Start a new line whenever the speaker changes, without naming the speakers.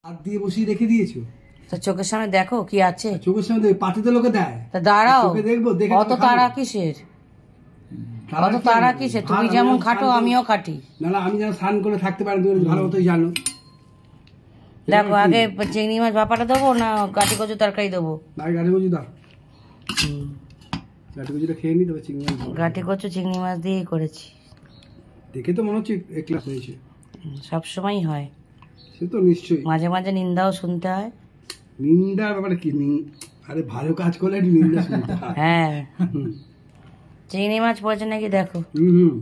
হাত দিয়ে বসিয়ে রেখে দিয়েছো
তো চোখের সামনে দেখো কি আছে।
চোখের সামনে পাটিতে লোকে দেয়।
তা দাঁড়াও,
দেখবো দেখে
অত তারা কিসের? অত তারা কিসের? তুমি যেমন খাটো আমিও খাটি।
না না, আমি যেন স্নান করে থাকতে পারি, তুমি ভালো মতোই জানো।
দেখো আগে চিংড়ি মাছ ভাপাটা দেবো না গাটি কচু তরকারি দেবো?
গাটি কচু দাও, গাটি কচুটা খেয়ে নি, তবে চিংড়ি মাছ।
গাটি কচু চিংড়ি মাছ দিয়েই করেছি।
দেখে তো মনে হচ্ছে একলা হয়েছে।
সবসময়ই হয়,
সে তো নিশ্চয়ই।
মাঝে মাঝে নিন্দাও শুনতে হয়।
নিন্দার ব্যাপারে কি? আরে ভালো কাজ করলে নিন্দা শুনতে হয়।
হ্যাঁ, চিংড়ি মাছ পড়েছে নাকি দেখো।
হুম।